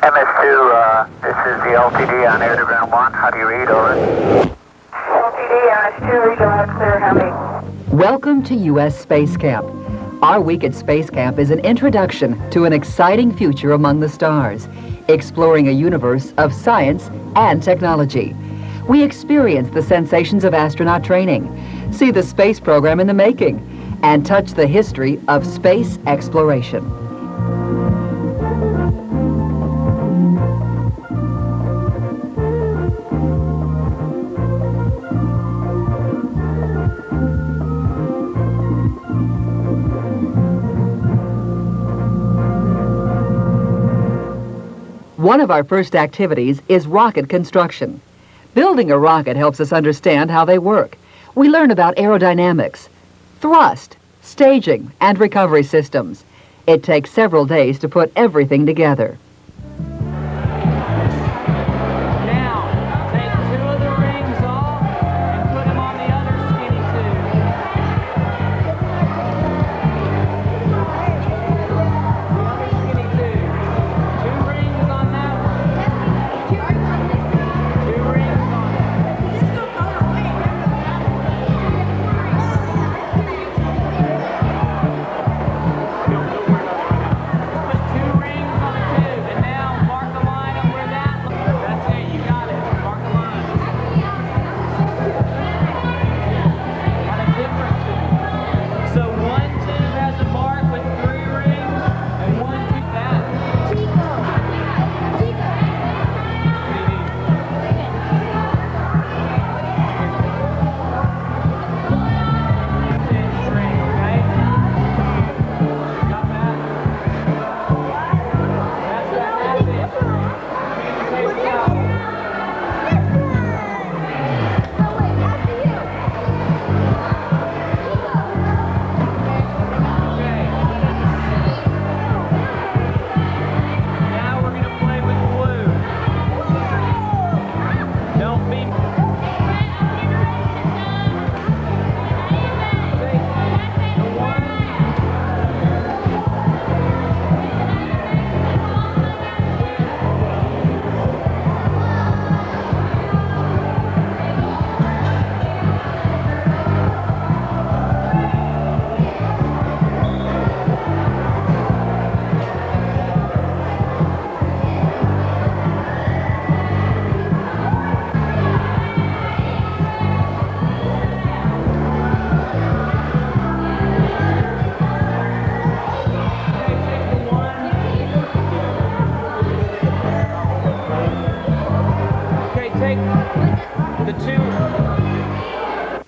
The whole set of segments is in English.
MS2, this is the LTD on Air to Ground 1. How do you read? Over. LTD, MS2, read loud, clear, how many? Welcome to U.S. Space Camp. Our week at Space Camp is an introduction to an exciting future among the stars, exploring a universe of science and technology. We experience the sensations of astronaut training, see the space program in the making, and touch the history of space exploration. One of our first activities is rocket construction. Building a rocket helps us understand how they work. We learn about aerodynamics, thrust, staging, and recovery systems. It takes several days to put everything together.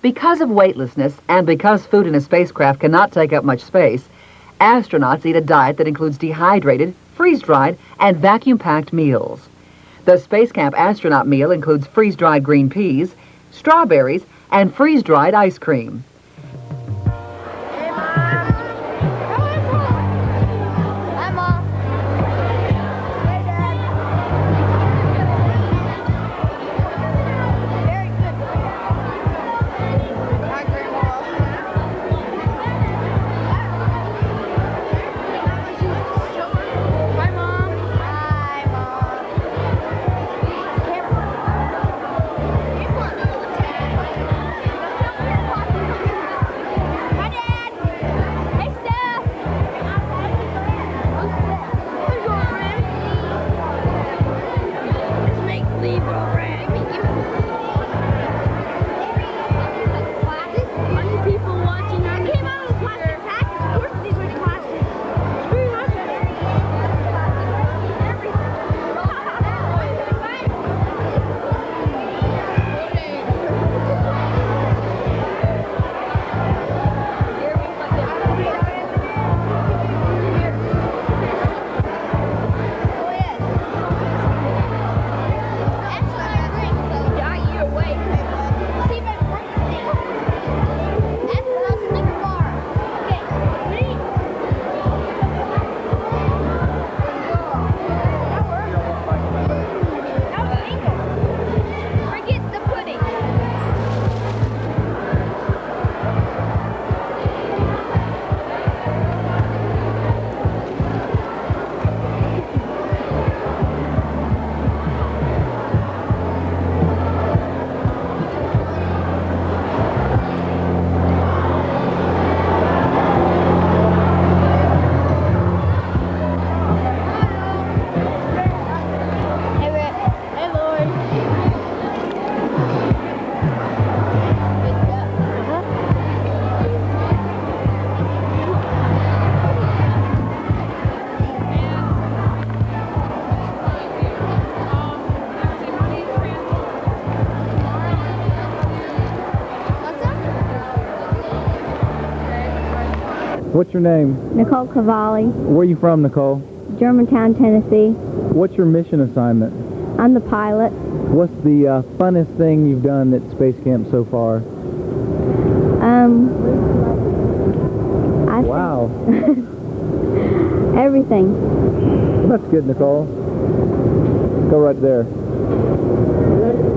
Because of weightlessness and because food in a spacecraft cannot take up much space, astronauts eat a diet that includes dehydrated, freeze-dried, and vacuum-packed meals. The Space Camp astronaut meal includes freeze-dried green peas, strawberries, and freeze-dried ice cream. What's your name? Nicole Cavalli, Where are you from, Nicole? Germantown, Tennessee. What's your mission assignment? I'm the pilot. What's the funnest thing you've done at Space Camp so far? I think Wow. everything. That's good, Nicole. Go right there.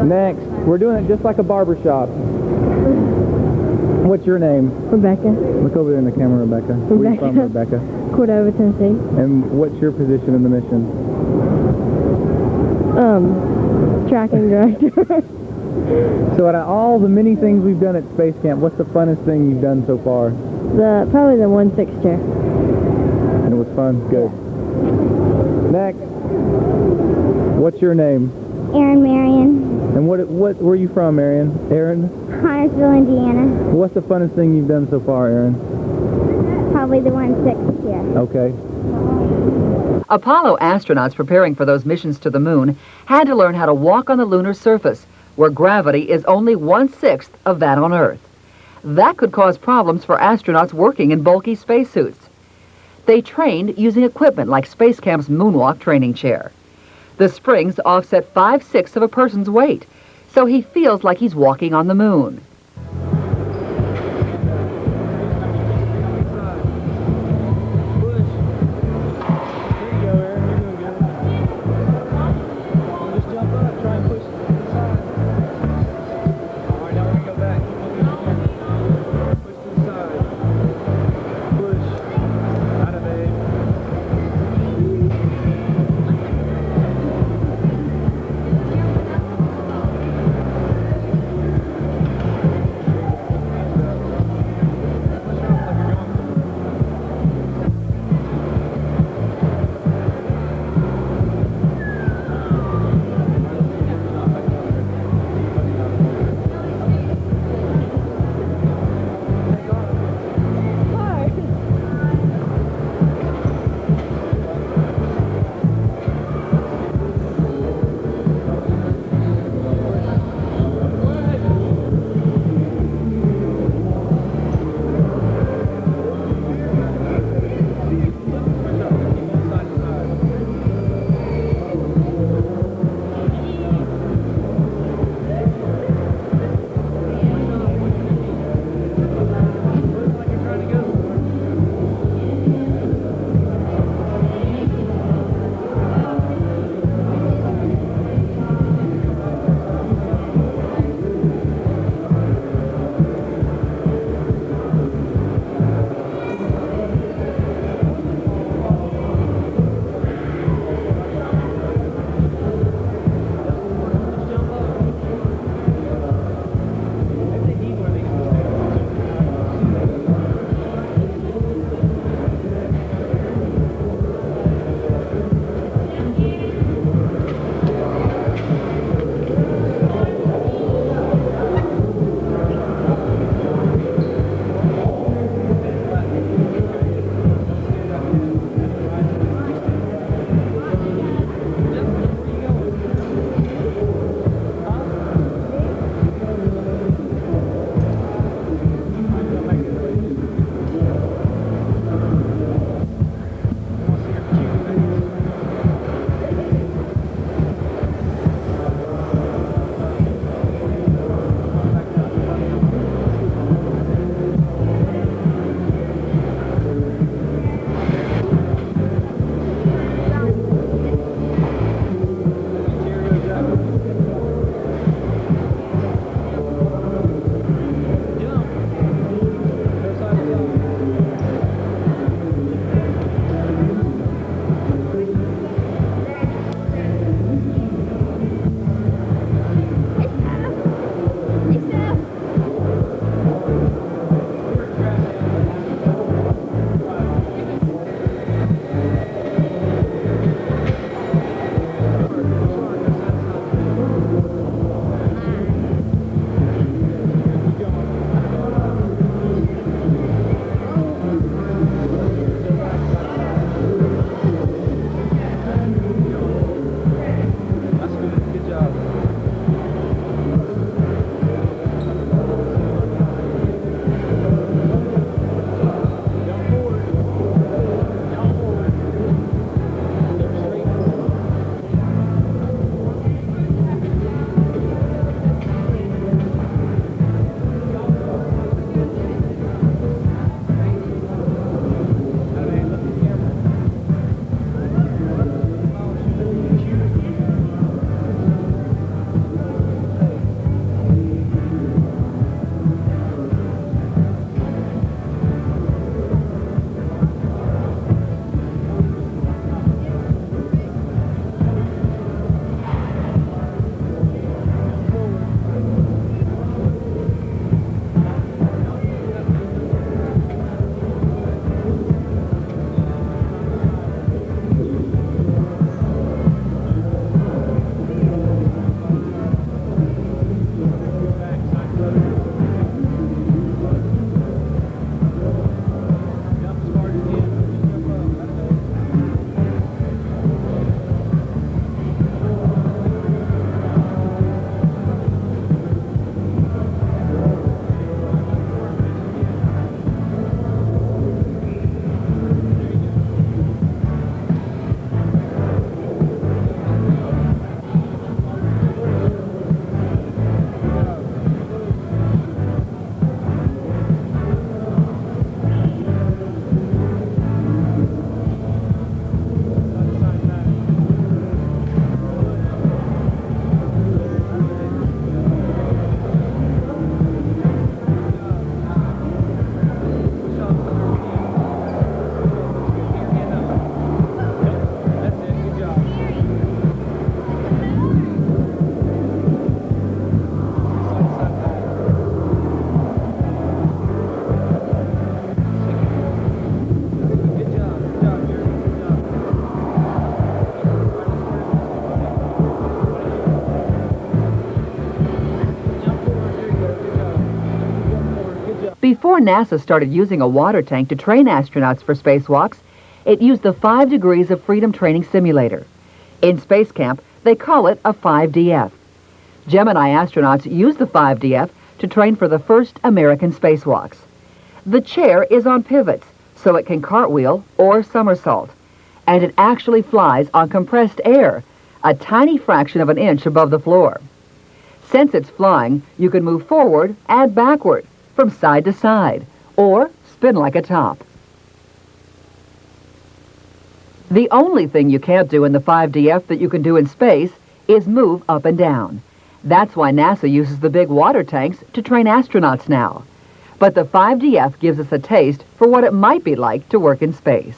Next, we're doing it just like a barber shop. What's your name? Rebecca. Look over there in the camera, Rebecca. Where are you from, Rebecca? Cordova, Tennessee. And what's your position in the mission? Tracking director. So out of all the many things we've done at Space Camp, what's the funnest thing you've done so far? Probably the 1/6 chair. And it was fun? Good. Next. What's your name? Erin Marion, And where are you from, Marion? Aaron? Huntersville, Indiana. What's the funnest thing you've done so far, Aaron? Probably the 1/6 chair. Okay. Apollo astronauts preparing for those missions to the moon had to learn how to walk on the lunar surface, where gravity is only 1/6 of that on Earth. That could cause problems for astronauts working in bulky spacesuits. They trained using equipment like Space Camp's moonwalk training chair. The springs offset 5/6 of a person's weight, so he feels like he's walking on the moon. Before NASA started using a water tank to train astronauts for spacewalks, it used the 5 Degrees of Freedom Training Simulator. In Space Camp, they call it a 5DF. Gemini astronauts use the 5DF to train for the first American spacewalks. The chair is on pivots, so it can cartwheel or somersault. And it actually flies on compressed air, a tiny fraction of an inch above the floor. Since it's flying, you can move forward and backward, from side to side, or spin like a top. The only thing you can't do in the 5DF that you can do in space is move up and down. That's why NASA uses the big water tanks to train astronauts now. But the 5DF gives us a taste for what it might be like to work in space.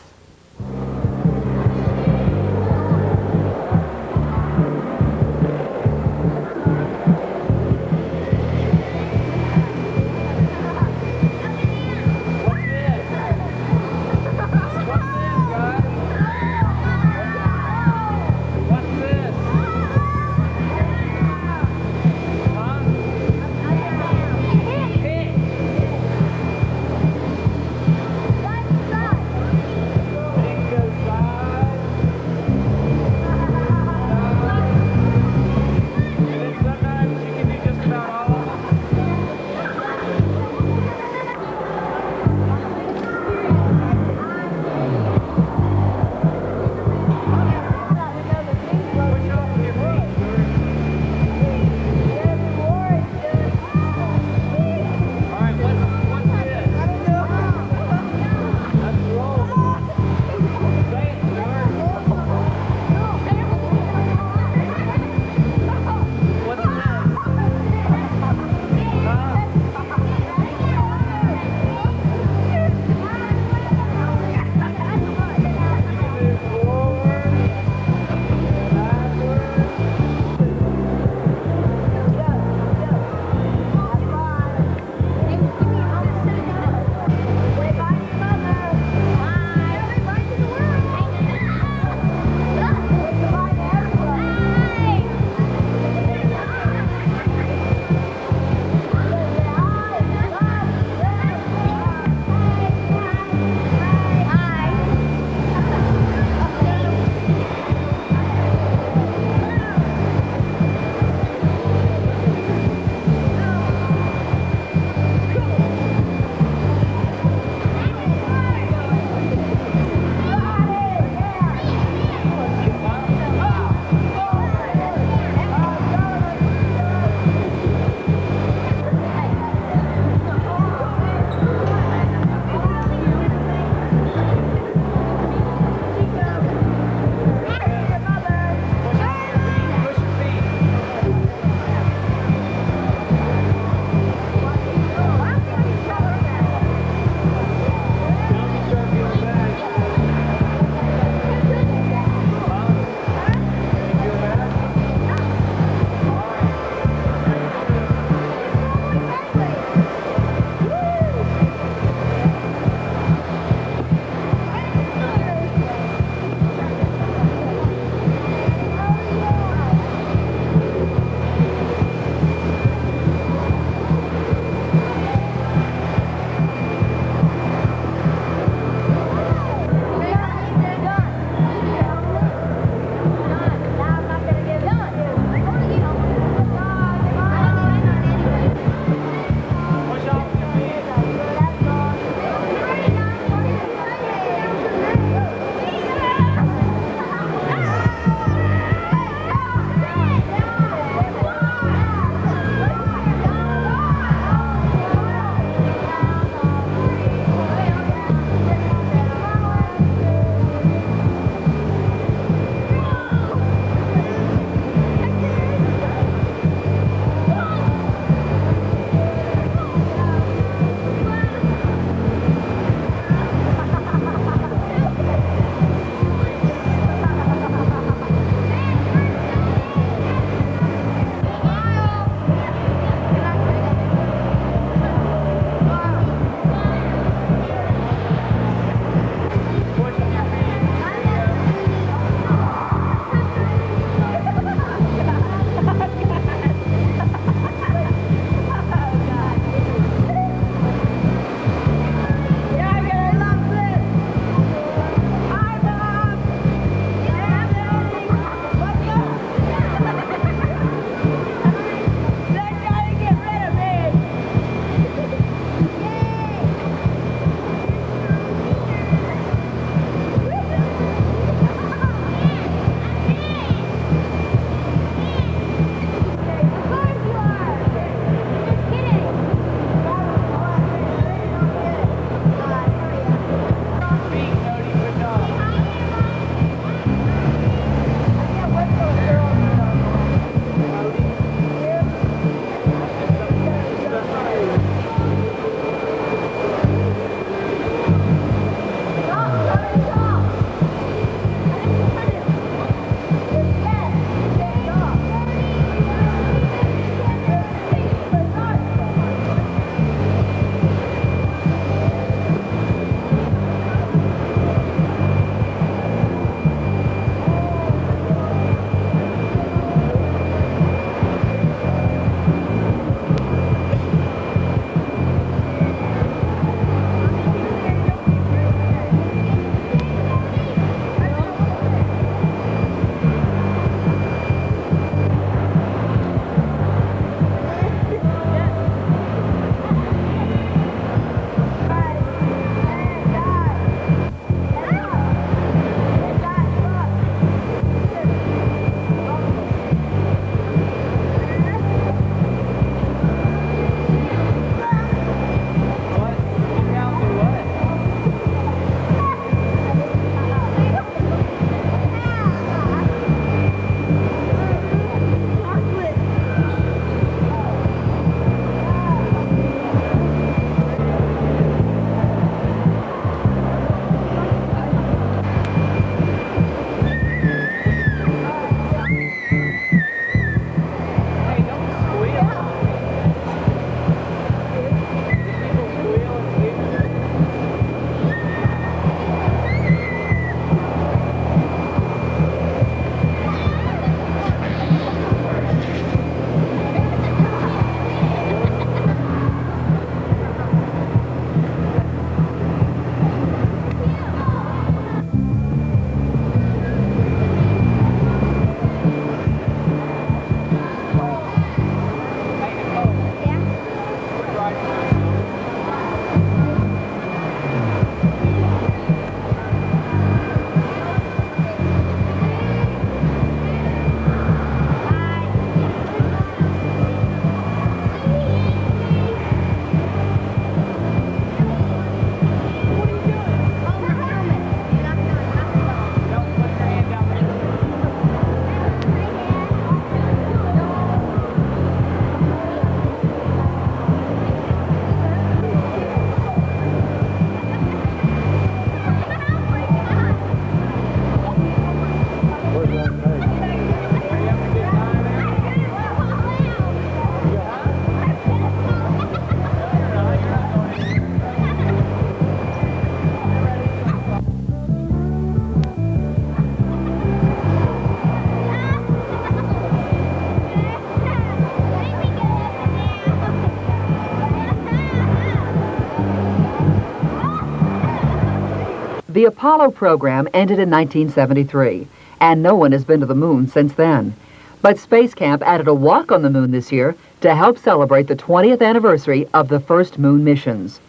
The Apollo program ended in 1973, and no one has been to the moon since then. But Space Camp added a walk on the moon this year to help celebrate the 20th anniversary of the first moon missions.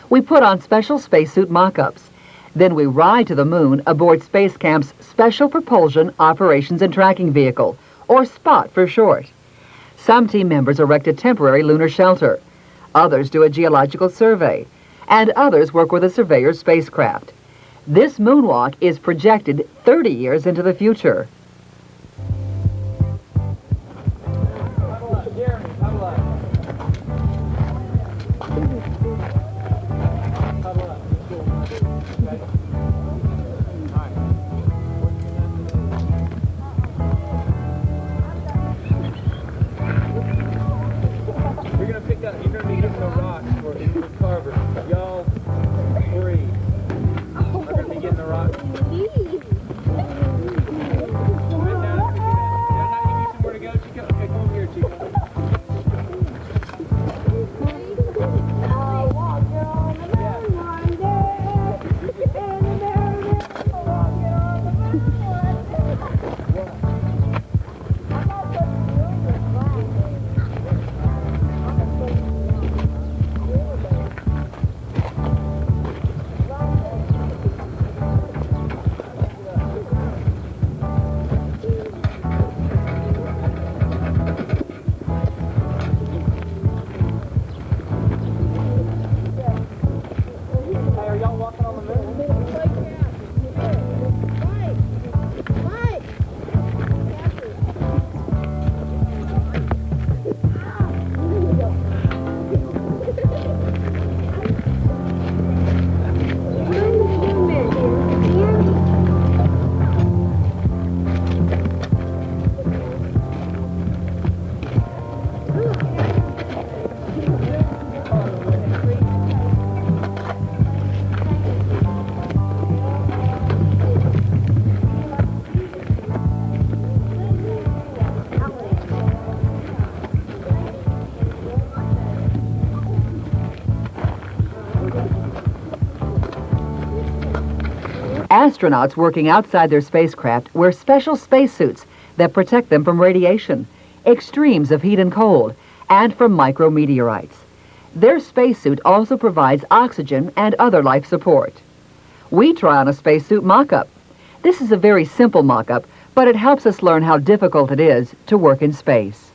We put on special spacesuit mock-ups. Then we ride to the moon aboard Space Camp's Special Propulsion Operations and Tracking Vehicle, or SPOT for short. Some team members erect a temporary lunar shelter. Others do a geological survey. And others work with a surveyor's spacecraft. This moonwalk is projected 30 years into the future. You're gonna pick up. You're gonna be hitting the rocks for Carver. Y'all three are gonna be getting the rocks. Right now, did I not give you somewhere to go, Chico? Okay, come over here, Chico. Astronauts working outside their spacecraft wear special spacesuits that protect them from radiation, extremes of heat and cold, and from micrometeorites. Their spacesuit also provides oxygen and other life support. We try on a spacesuit mock-up. This is a very simple mock-up, but it helps us learn how difficult it is to work in space.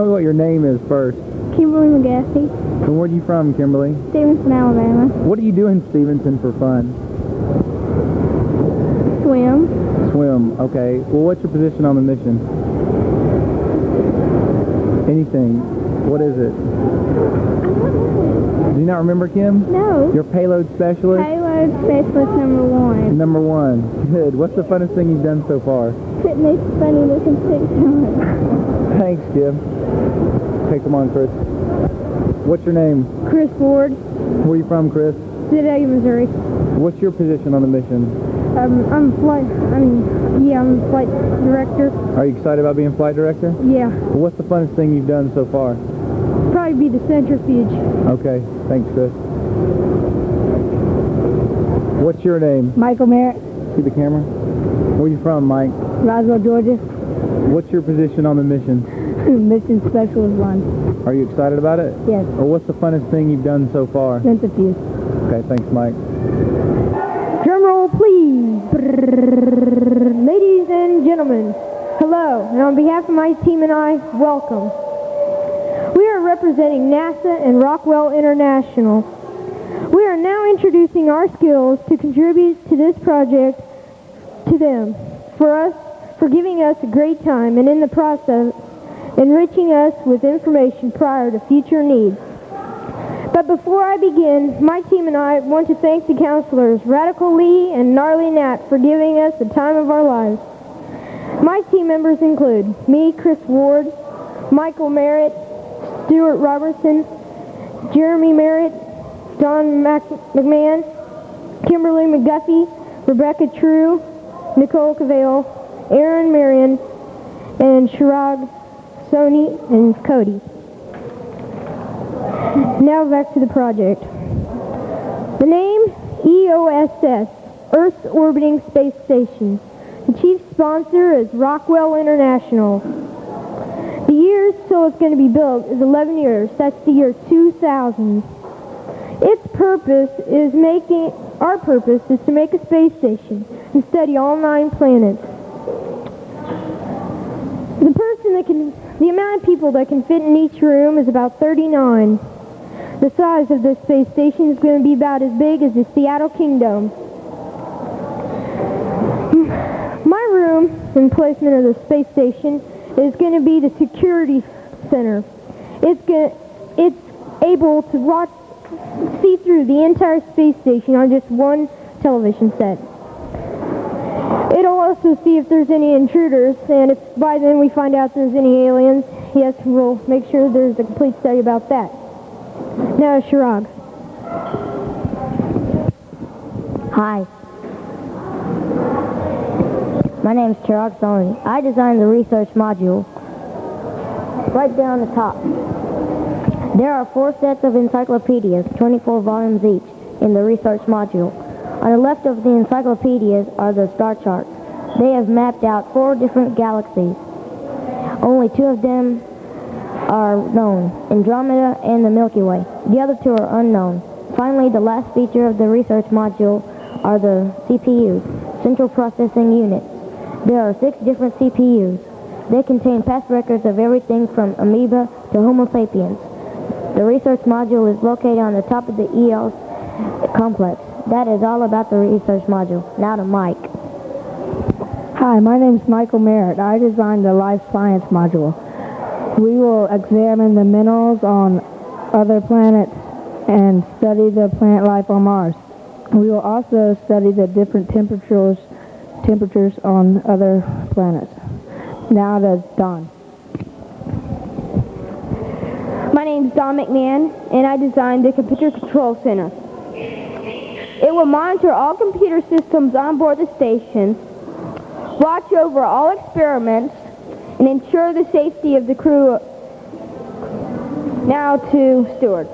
Tell me what your name is first. Kimberly McGaffey, And where are you from, Kimberly? Stevenson, Alabama. What do you do in Stevenson for fun? Swim. Swim. Okay. Well, what's your position on the mission? Anything. What is it? Do you not remember, Kim? No. You're payload specialist? Payload specialist number 1. Number 1. Good. What's the funnest thing you've done so far? Putting these funny looking sticks on. Thanks, Kim. Okay, come on, Chris. What's your name? Chris Ward, Where are you from, Chris? Sedalia, Missouri. What's your position on the mission? I'm flight director. Are you excited about being flight director? Yeah. Well, what's the funnest thing you've done so far? Probably be the centrifuge. Okay, thanks, Chris. What's your name? Michael Merritt, See the camera? Where are you from, Mike? Roswell, Georgia. What's your position on the mission? Mission Specialist 1. Are you excited about it? Yes. Or what's the funnest thing you've done so far? Centrifuge. Okay, thanks, Mike. Drum roll, please. Ladies and gentlemen, hello, and on behalf of my team and I, welcome. We are representing NASA and Rockwell International. We are now introducing our skills to contribute to this project to them, for giving us a great time, and in the process, enriching us with information prior to future needs. But before I begin, my team and I want to thank the counselors, Radical Lee and Gnarly Nat, for giving us the time of our lives. My team members include me, Chris Ward, Michael Merritt, Stuart Robertson, Jeremy Merritt, Don McMahon, Kimberly McGuffey, Rebecca True, Nicole Cavale, Aaron Marion, and Shirag, Sony, and Cody. Now back to the project. The name EOSS, Earth Orbiting Space Station. The chief sponsor is Rockwell International. The years till it's going to be built is 11 years. That's the year 2000. Our purpose is to make a space station and study all 9 planets. The amount of people that can fit in each room is about 39. The size of this space station is going to be about as big as the Seattle Kingdom. My room and placement of the space station is going to be the security center. It's able to see through the entire space station on just one television set. It'll also see if there's any intruders, and if by then we find out there's any aliens, yes, we'll make sure there's a complete study about that. Now, Shirag. Hi. My name is Chirag Soni. I designed the research module right there on the top. There are 4 sets of encyclopedias, 24 volumes each, in the research module. On the left of the encyclopedias are the star charts. They have mapped out 4 different galaxies. Only 2 of them are known, Andromeda and the Milky Way. The other 2 are unknown. Finally, the last feature of the research module are the CPUs, Central Processing Units. There are 6 different CPUs. They contain past records of everything from amoeba to Homo sapiens. The research module is located on the top of the EOS complex. That is all about the research module. Now to Mike. Hi, my name is Michael Merritt. I designed the life science module. We will examine the minerals on other planets and study the plant life on Mars. We will also study the different temperatures on other planets. Now to Don. My name is Don McMahon, and I designed the Computer Control Center. It will monitor all computer systems on board the station, watch over all experiments, and ensure the safety of the crew. Now to Stuart.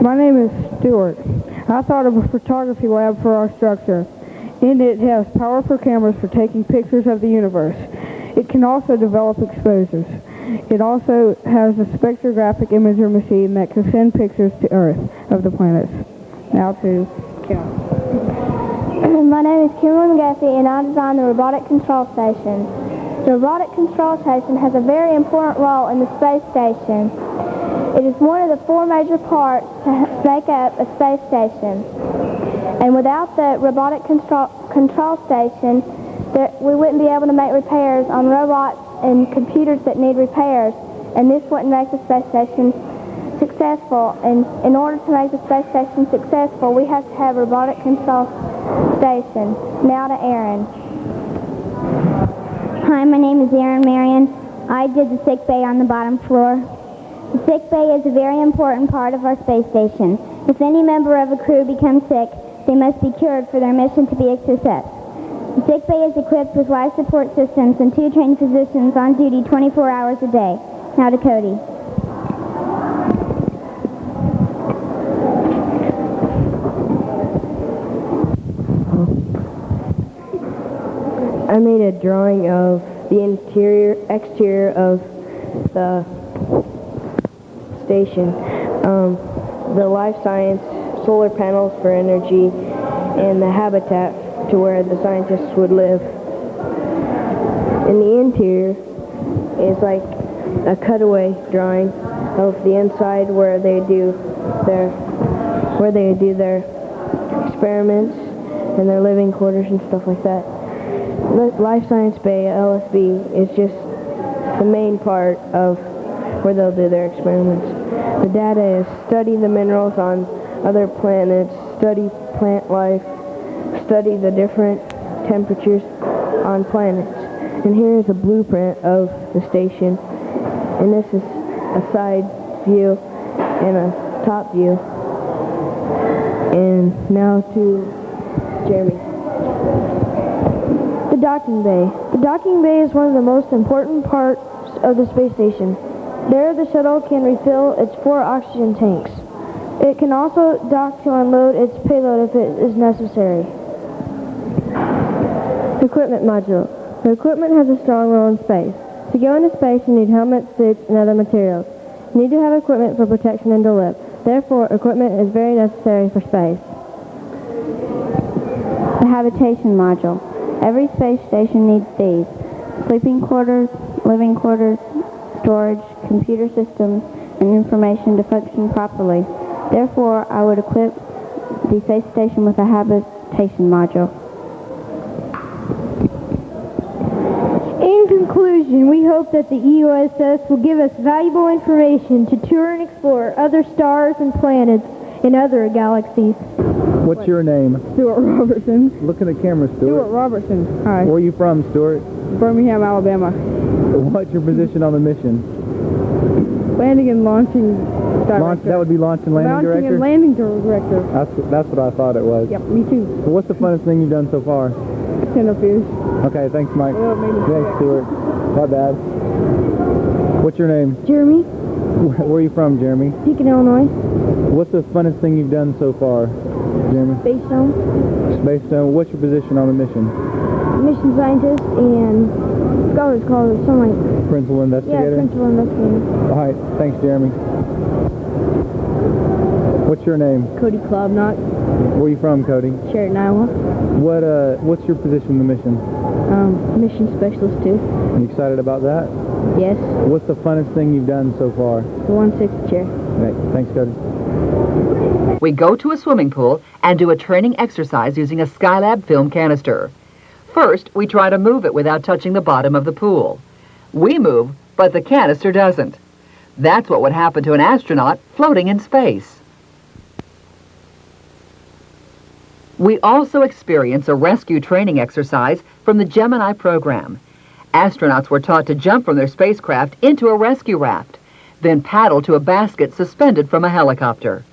My name is Stuart. I thought of a photography lab for our structure. In it has powerful cameras for taking pictures of the universe. It can also develop exposures. It also has a spectrographic imager machine that can send pictures to Earth of the planets. Now to Kim. My name is Kimberly McGuffey, and I designed the robotic control station. The Robotic Control Station has a very important role in the space station. It is one of the 4 major parts to make up a space station. And without the Robotic Control Station, we wouldn't be able to make repairs on robots and computers that need repairs. And this wouldn't make the space station successful. And in order to make the space station successful, we have to have a Robotic Control Station. Now to Erin. Hi, my name is Erin Marion. I did the sick bay on the bottom floor. The sick bay is a very important part of our space station. If any member of a crew becomes sick, they must be cured for their mission to be a success. The sick bay is equipped with life support systems and 2 trained physicians on duty 24 hours a day. Now to Cody. I made a drawing of the exterior of the station, the life science, solar panels for energy, and the habitat to where the scientists would live. In the interior is like a cutaway drawing of the inside where they do their experiments and their living quarters and stuff like that. Life Science Bay, LSB, is just the main part of where they'll do their experiments. The data is study the minerals on other planets, study plant life, study the different temperatures on planets. And here is a blueprint of the station. And this is a side view and a top view. And now to Jeremy. The docking bay. The docking bay is one of the most important parts of the space station. There the shuttle can refill its 4 oxygen tanks. It can also dock to unload its payload if it is necessary. The equipment module. The equipment has a strong role in space. To go into space, you need helmets, suits, and other materials. You need to have equipment for protection and to live. Therefore, equipment is very necessary for space. The habitation module. Every space station needs these: sleeping quarters, living quarters, storage, computer systems, and information to function properly. Therefore, I would equip the space station with a habitation module. In conclusion, we hope that the EOSS will give us valuable information to tour and explore other stars and planets in other galaxies. What's your name? Stuart Robertson. Look at the camera, Stuart Stuart. Robertson. Hi. Where are you from, Stuart? Birmingham, Alabama. What's your position on the mission? Landing and launching director. That would be launch and landing Launching director? and landing director. That's what I thought it was. Yep, me too. So what's the funnest thing you've done so far? Centrifuge. Okay, thanks, Mike. Well, maybe Thanks, six. Stuart. My bad. What's your name? Jeremy, Where are you from, Jeremy? Pekin, Illinois. What's the funnest thing you've done so far, Jeremy? Space Zone, Space Stone. What's your position on the mission? mission scientist, and forgot what it's called. It's something like, Principal investigator? principal investigator. All right, thanks, Jeremy. What's your name? Cody Klobnot. Where are you from, Cody? Sheraton, Iowa. What's your position in the mission? Mission specialist too. Are you excited about that? Yes. What's the funnest thing you've done so far? The 160 chair. Right, thanks, Cody. We go to a swimming pool and do a training exercise using a Skylab film canister. First, we try to move it without touching the bottom of the pool. We move, but the canister doesn't. That's what would happen to an astronaut floating in space. We also experience a rescue training exercise from the Gemini program. Astronauts were taught to jump from their spacecraft into a rescue raft, then paddle to a basket suspended from a helicopter.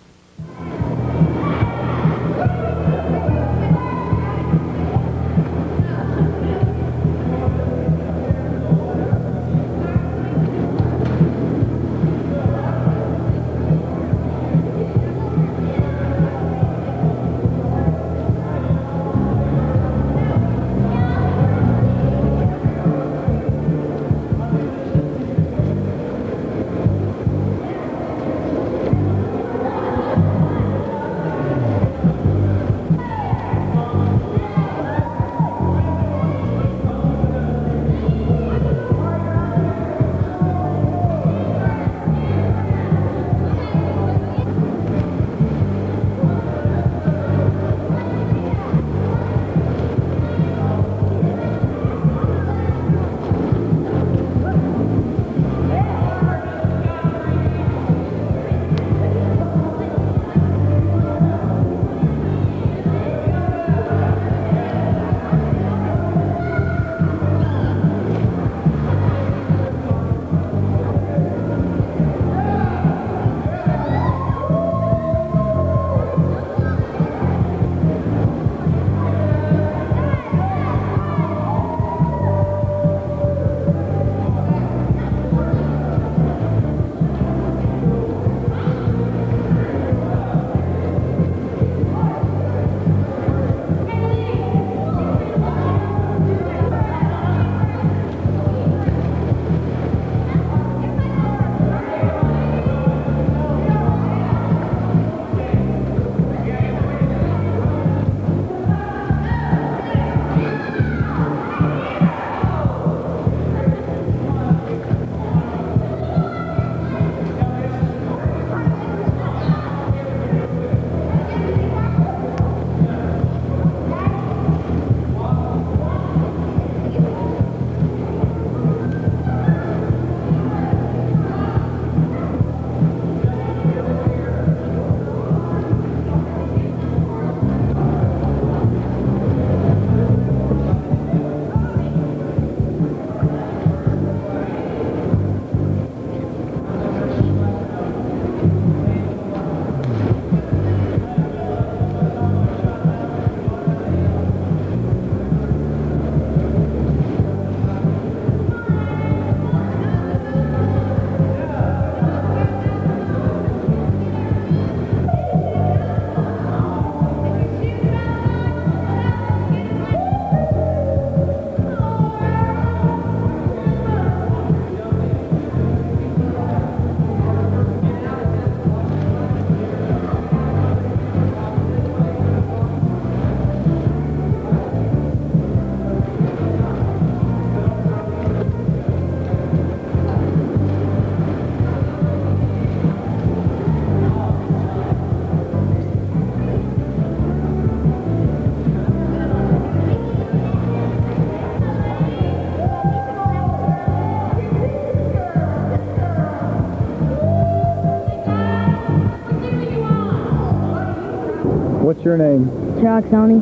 What's your name? Sony,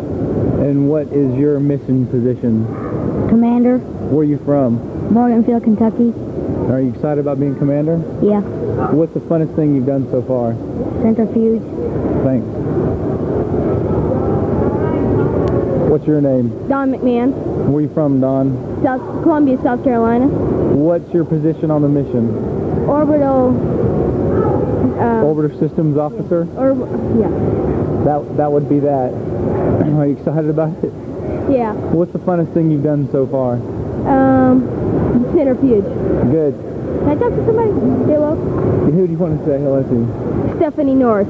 And what is your mission position? Commander, Where are you from? Morganfield, Kentucky. Are you excited about being commander? Yeah. What's the funnest thing you've done so far? Centrifuge, Thanks. What's your name? Don McMahon, Where are you from, Don? Columbia, South Carolina. What's your position on the mission? Orbital, Orbiter Systems Officer? yeah. That would be that. Are you excited about it? Yeah. What's the funnest thing you've done so far? Centrifuge. Good. Can I talk to somebody? Hello? Who do you want to say hello to? Stephanie North.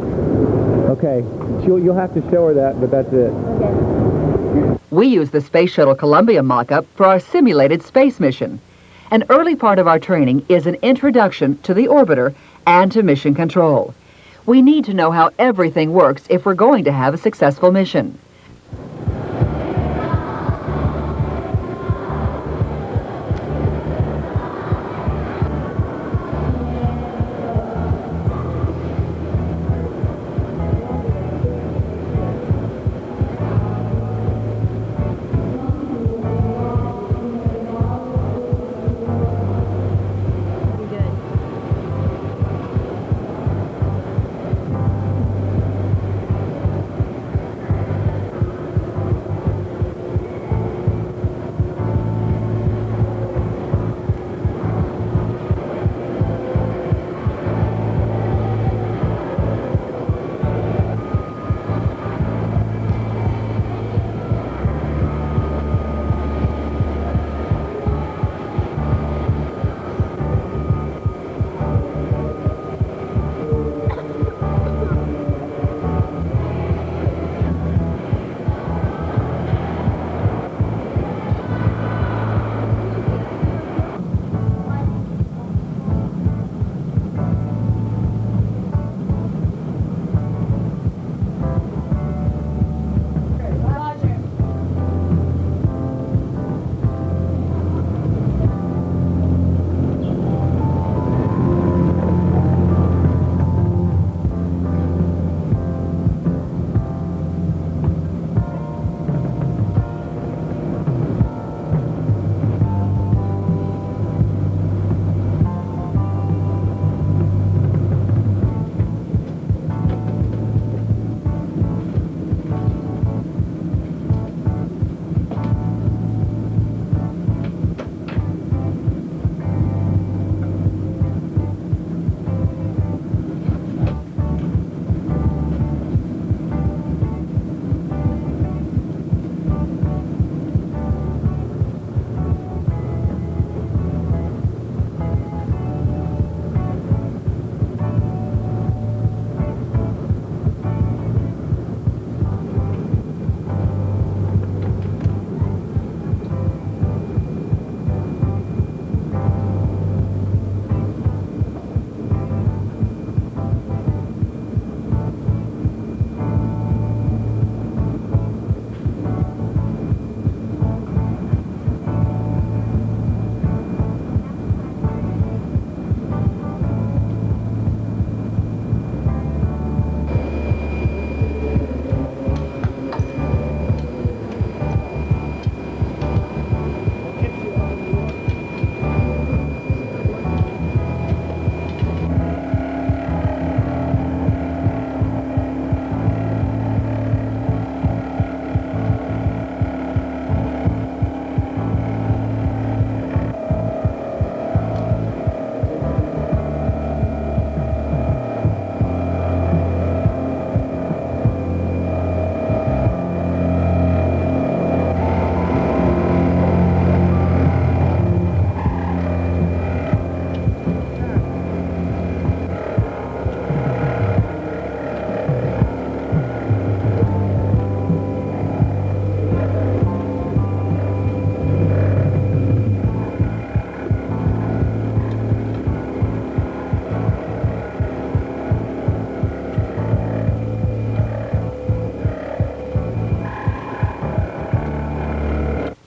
Okay. You'll have to show her that, but that's it. Okay. We use the Space Shuttle Columbia mock-up for our simulated space mission. An early part of our training is an introduction to the orbiter and to mission control. We need to know how everything works if we're going to have a successful mission.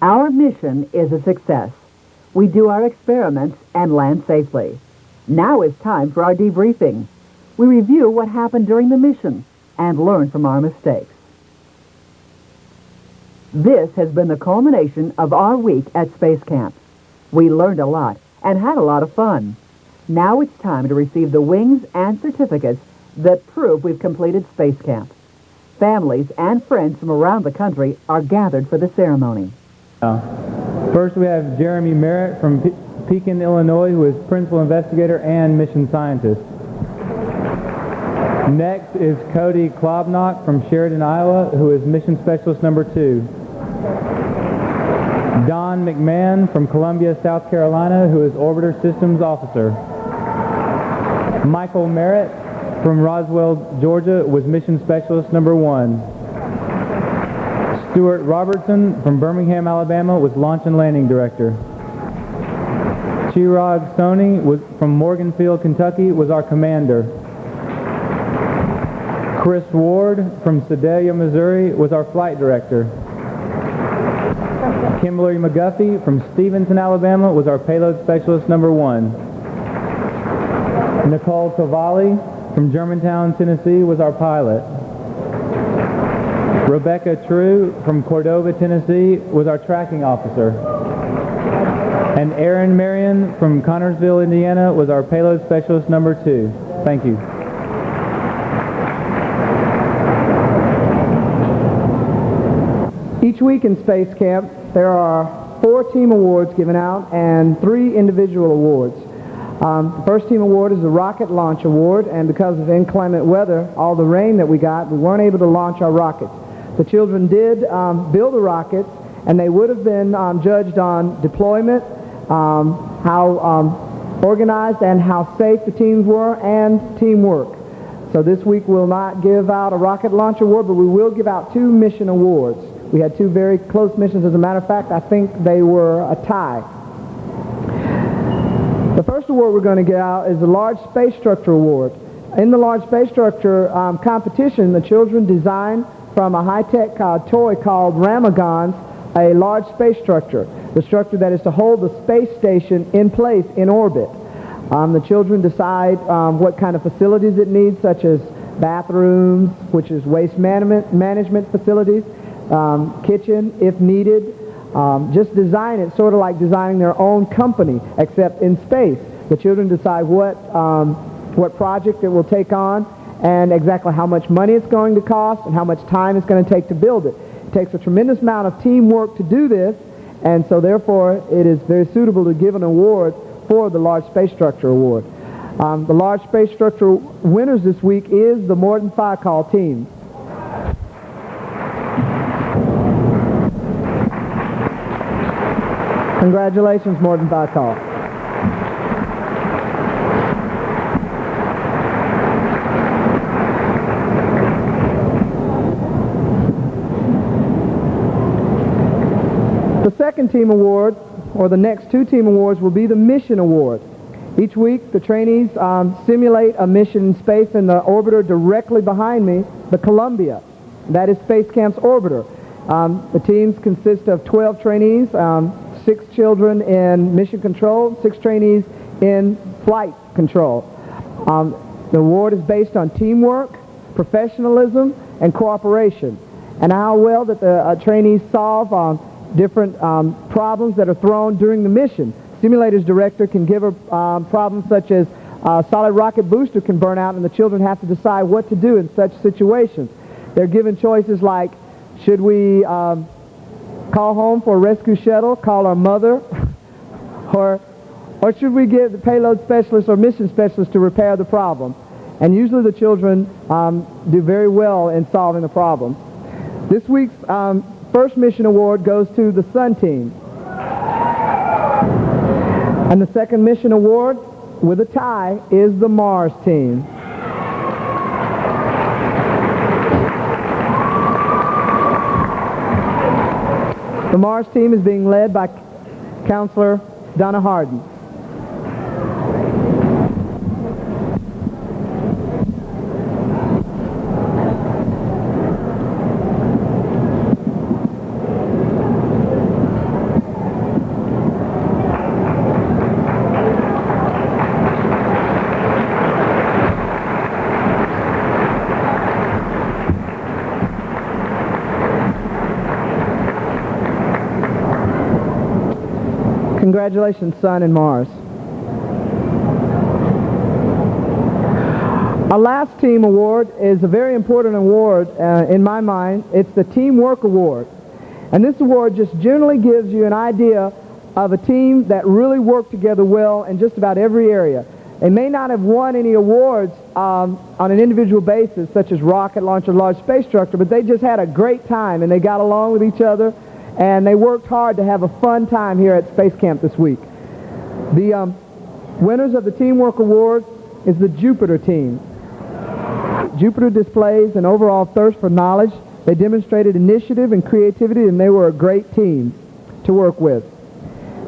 Our mission is a success. We do our experiments and land safely. Now it's time for our debriefing. We review what happened during the mission and learn from our mistakes. This has been the culmination of our week at Space Camp. We learned a lot and had a lot of fun. Now it's time to receive the wings and certificates that prove we've completed Space Camp. Families and friends from around the country are gathered for the ceremony. First, we have Jeremy Merritt from Pekin, Illinois, who is principal investigator and mission scientist. Next is Cody Klobnock from Sheridan, Iowa, who is mission specialist number 2. Don McMahon from Columbia, South Carolina, who is orbiter systems officer. Michael Merritt from Roswell, Georgia, was mission specialist number 1. Stuart Robertson from Birmingham, Alabama, was launch and landing director. Chirag Soni from Morganfield, Kentucky, was our commander. Chris Ward from Sedalia, Missouri, was our flight director. Kimberly McGuffey from Stevenson, Alabama, was our payload specialist number 1. Nicole Cavalli from Germantown, Tennessee, was our pilot. Rebecca True from Cordova, Tennessee, was our tracking officer. And Aaron Marion from Connorsville, Indiana, was our payload specialist number 2. Thank you. Each week in Space Camp, there are 4 team awards given out and 3 individual awards. The first team award is the Rocket Launch Award, and because of inclement weather, all the rain that we got, we weren't able to launch our rockets. The children did build the rockets, and they would have been judged on deployment, how organized and how safe the teams were, and teamwork. So this week we'll not give out a Rocket Launch Award, but we will give out 2 mission awards. We had 2 very close missions. As a matter of fact, I think they were a tie. The first award we're going to give out is the Large Space Structure Award. In the Large Space Structure competition, the children designed from a high-tech toy called Ramagons a large space structure, the structure that is to hold the space station in place in orbit. The children decide what kind of facilities it needs, such as bathrooms, which is waste management facilities, kitchen if needed. Just design it sort of like designing their own company, except in space. The children decide what project it will take on and exactly how much money it's going to cost and how much time it's going to take to build it. It takes a tremendous amount of teamwork to do this, and so therefore it is very suitable to give an award for the Large Space Structure Award. The Large Space Structure winners this week is the Morton Call team. Congratulations, Morton Call. The second team award, or the next 2 team awards, will be the Mission Award. Each week, the trainees simulate a mission in space in the orbiter directly behind me, the Columbia. That is Space Camp's orbiter. The teams consist of 12 trainees, 6 children in mission control, 6 trainees in flight control. The award is based on teamwork, professionalism, and cooperation, and how well that the trainees solve different problems that are thrown during the mission. Simulators director can give a problem such as a solid rocket booster can burn out, and the children have to decide what to do in such situations. They're given choices like, should we call home for a rescue shuttle, call our mother, or should we get the payload specialist or mission specialist to repair the problem? And usually the children do very well in solving the problem. This week's first mission award goes to the Sun team. And the second mission award, with a tie, is the Mars team. The Mars team is being led by Counselor Donna Harden. Congratulations, Sun and Mars. Our last team award is a very important award in my mind. It's the Teamwork Award. And this award just generally gives you an idea of a team that really worked together well in just about every area. They may not have won any awards on an individual basis, such as rocket launcher, large space structure, but they just had a great time, and they got along with each other, and they worked hard to have a fun time here at Space Camp this week. The winners of the Teamwork Award is the Jupiter team. Jupiter displays an overall thirst for knowledge. They demonstrated initiative and creativity, and they were a great team to work with.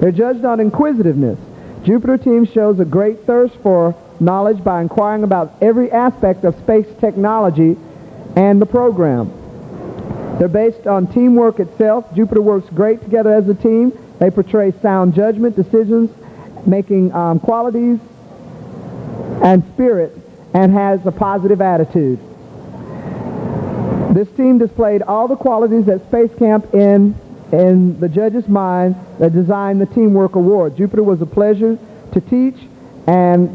They're judged on inquisitiveness. Jupiter team shows a great thirst for knowledge by inquiring about every aspect of space technology and the program. They're based on teamwork itself. Jupiter works great together as a team. They portray sound judgment, decisions, making qualities, and spirit, and has a positive attitude. This team displayed all the qualities at Space Camp in the judges' mind that designed the Teamwork Award. Jupiter was a pleasure to teach, and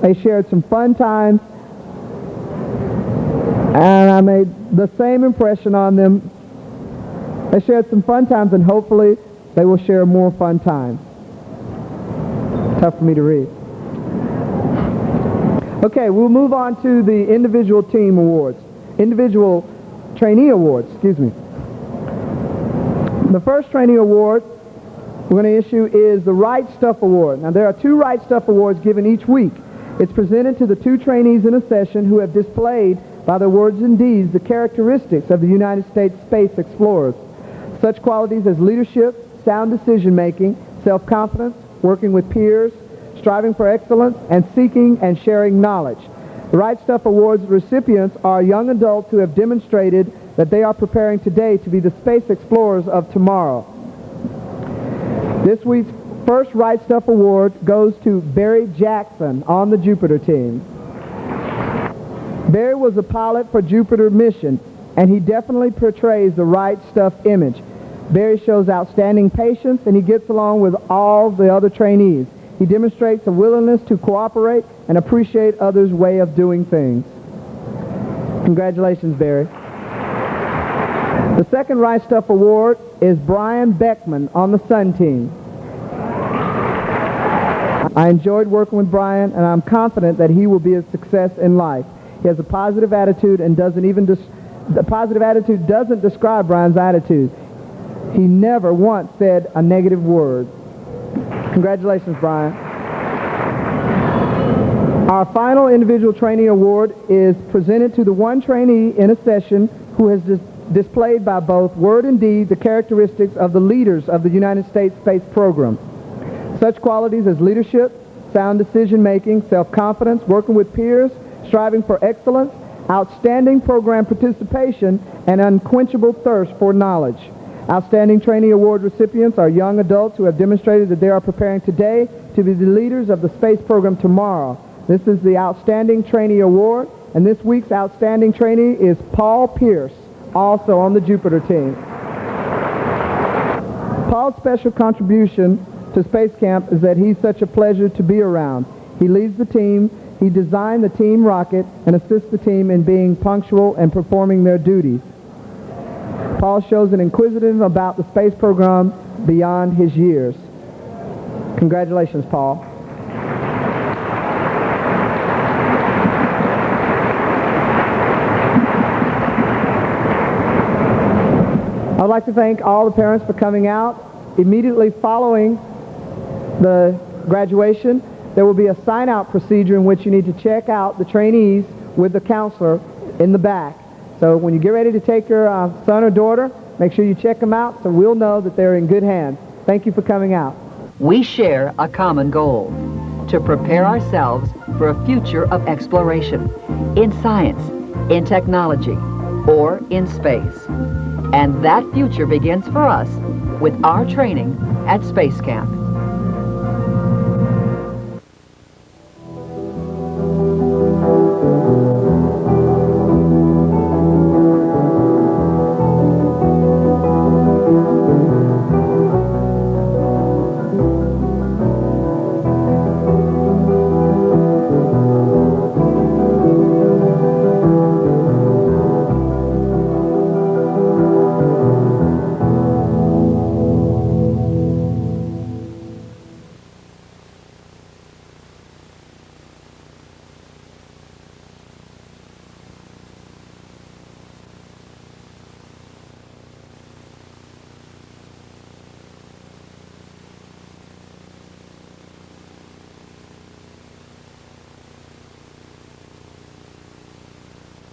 they shared some fun times, and I made the same impression on them. They shared some fun times, and hopefully they will share more fun times. Tough for me to read. Okay, we'll move on to the individual team awards. Individual trainee awards, excuse me. The first trainee award we're going to issue is the Right Stuff Award. Now, there are 2 Right Stuff Awards given each week. It's presented to the 2 trainees in a session who have displayed by their words and deeds the characteristics of the United States space explorers. Such qualities as leadership, sound decision-making, self-confidence, working with peers, striving for excellence, and seeking and sharing knowledge. The Right Stuff Awards recipients are young adults who have demonstrated that they are preparing today to be the space explorers of tomorrow. This week's first Right Stuff Award goes to Barry Jackson on the Jupiter team. Barry was a pilot for Jupiter mission, and he definitely portrays the Right Stuff image. Barry shows outstanding patience, and he gets along with all the other trainees. He demonstrates a willingness to cooperate and appreciate others' way of doing things. Congratulations, Barry. The second Right Stuff Award is Brian Beckman on the Sun team. I enjoyed working with Brian, and I'm confident that he will be a success in life. He has a positive attitude and the positive attitude doesn't describe Brian's attitude. He never once said a negative word. Congratulations, Brian. Our final individual trainee award is presented to the one trainee in a session who has displayed by both word and deed the characteristics of the leaders of the United States space program. Such qualities as leadership, sound decision-making, self-confidence, working with peers, striving for excellence, outstanding program participation, and unquenchable thirst for knowledge. Outstanding Trainee Award recipients are young adults who have demonstrated that they are preparing today to be the leaders of the space program tomorrow. This is the Outstanding Trainee Award, and this week's Outstanding Trainee is Paul Pierce, also on the Jupiter team. Paul's special contribution to Space Camp is that he's such a pleasure to be around. He leads the team, he designed the team rocket, and assists the team in being punctual and performing their duties. Paul shows an inquisitive about the space program beyond his years. Congratulations, Paul. I'd like to thank all the parents for coming out. Immediately following the graduation, there will be a sign-out procedure in which you need to check out the trainees with the counselor in the back. So when you get ready to take your son or daughter, make sure you check them out so we'll know that they're in good hands. Thank you for coming out. We share a common goal: to prepare ourselves for a future of exploration in science, in technology, or in space. And that future begins for us with our training at Space Camp.